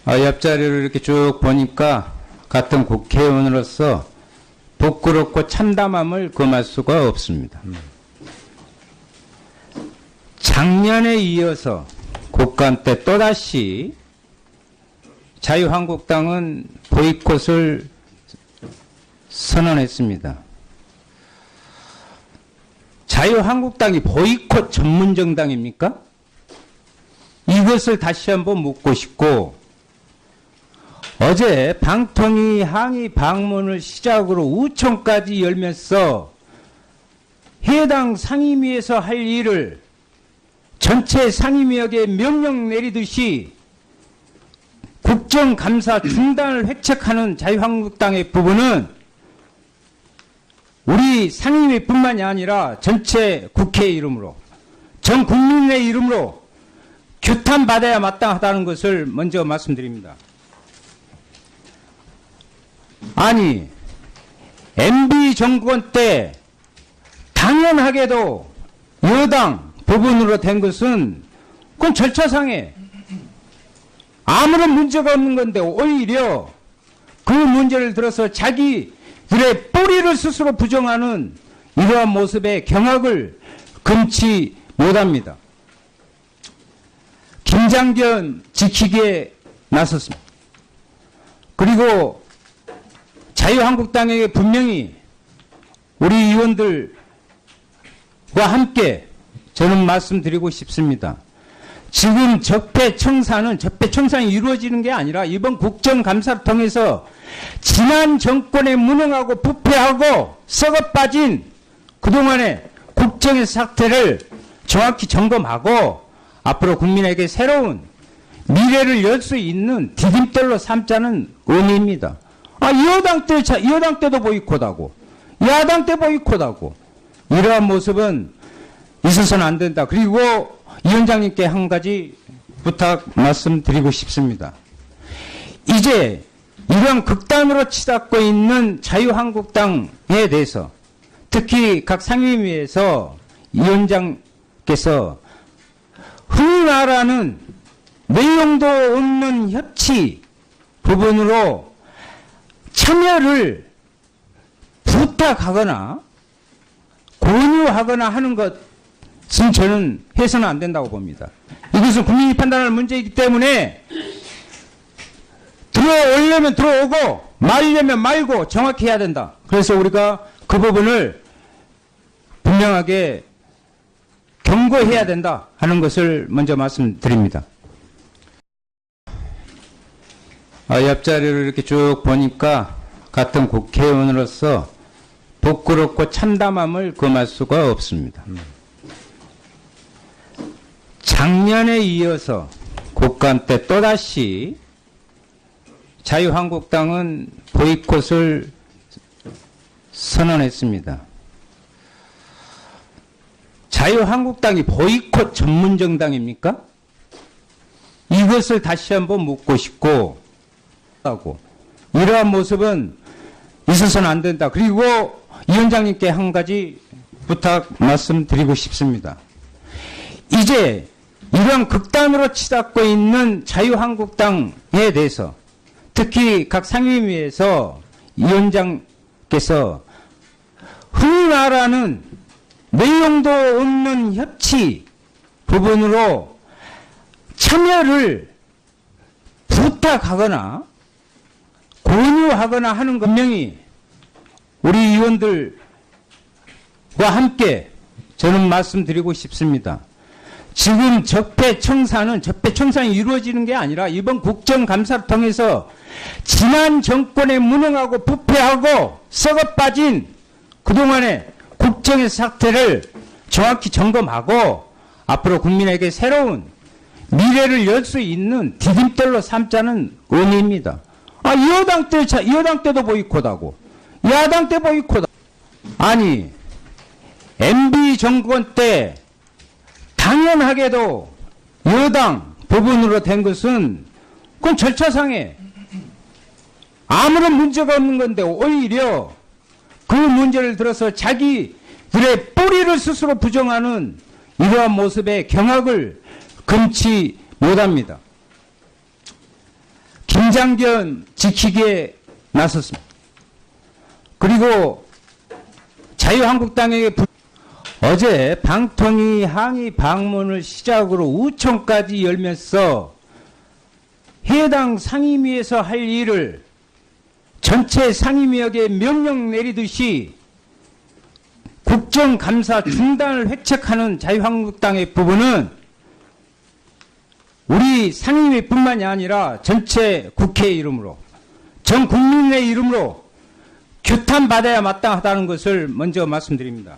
옆자리를 이렇게 쭉 보니까 같은 국회의원으로서 부끄럽고 참담함을 금할 수가 없습니다. 작년에 이어서 국감 때 또다시 자유한국당은 보이콧을 선언했습니다. 자유한국당이 보이콧 전문정당입니까? 이것을 다시 한번 묻고 싶고, 어제 방통위 항의 방문을 시작으로 우총까지 열면서 해당 상임위에서 할 일을 전체 상임위에게 명령 내리듯이 국정감사 중단을 획책하는 자유한국당의 부분은 우리 상임위뿐만이 아니라 전체 국회의 이름으로, 전 국민의 이름으로 규탄받아야 마땅하다는 것을 먼저 말씀드립니다. 아니, MB 정권 때 당연하게도 여당 부분으로 된 것은 그건 절차상에 아무런 문제가 없는 건데, 오히려 그 문제를 들어서 자기들의 뿌리를 스스로 부정하는 이러한 모습에 경악을 금치 못합니다. 김장겸 지키기에 나섰습니다. 그리고 자유한국당에게 분명히 우리 의원들과 함께 저는 말씀드리고 싶습니다. 지금 적폐청산이 이루어지는 게 아니라 이번 국정감사를 통해서 지난 정권에 무능하고 부패하고 썩어빠진 그동안의 국정의 사태를 정확히 점검하고 앞으로 국민에게 새로운 미래를 열 수 있는 디딤돌로 삼자는 의미입니다. 여당 때도 보이콧하고 야당 때 보이콧하고 이러한 모습은 있어서는 안 된다. 그리고 위원장님께 한 가지 부탁 말씀드리고 싶습니다. 이제 이러한 극단으로 치닫고 있는 자유한국당에 대해서 특히 각 상임위에서 위원장께서 흔히 말하는 내용도 없는 협치 부분으로 참여를 부탁하거나 권유하거나 하는 것은 저는 해서는 안 된다고 봅니다. 이것은 국민이 판단할 문제이기 때문에 들어오려면 들어오고 말려면 말고 정확히 해야 된다. 그래서 우리가 그 부분을 분명하게 경고해야 된다 하는 것을 먼저 말씀드립니다. 옆자리를 이렇게 쭉 보니까 같은 국회의원으로서 부끄럽고 참담함을 금할 수가 없습니다. 작년에 이어서 국감 때 또다시 자유한국당은 보이콧을 선언했습니다. 자유한국당이 보이콧 전문정당입니까? 이것을 다시 한번 묻고 싶고, 이러한 모습은 있어서는 안 된다. 그리고 위원장님께 한 가지 부탁 말씀드리고 싶습니다. 이제 이러한 극단으로 치닫고 있는 자유한국당에 대해서 특히 각 상임위에서 위원장께서 흔히 말하는 내용도 없는 협치 부분으로 참여를 부탁하거나 권유하거나 하는 것 분명히 우리 의원들과 함께 저는 말씀드리고 싶습니다. 지금 적폐청산이 이루어지는 게 아니라 이번 국정감사를 통해서 지난 정권에 무능하고 부패하고 썩어빠진 그동안의 국정의 사태를 정확히 점검하고 앞으로 국민에게 새로운 미래를 열 수 있는 디딤돌로 삼자는 의미입니다. 여당 때도 보이콧하고 야당 때 보이콧하고 아니, MB 정권 때 당연하게도 여당 부분으로 된 것은 그건 절차상에 아무런 문제가 없는 건데, 오히려 그 문제를 들어서 자기들의 뿌리를 스스로 부정하는 이러한 모습에 경악을 금치 못합니다. 비상견 지키기에 나섰습니다. 그리고 자유한국당에게 어제 방통위 항의 방문을 시작으로 우총까지 열면서 해당 상임위에서 할 일을 전체 상임위에게 명령 내리듯이 국정감사 중단을 획책하는 자유한국당의 부분은 우리 상임위뿐만이 아니라 전체 국회의 이름으로 전 국민의 이름으로 규탄받아야 마땅하다는 것을 먼저 말씀드립니다.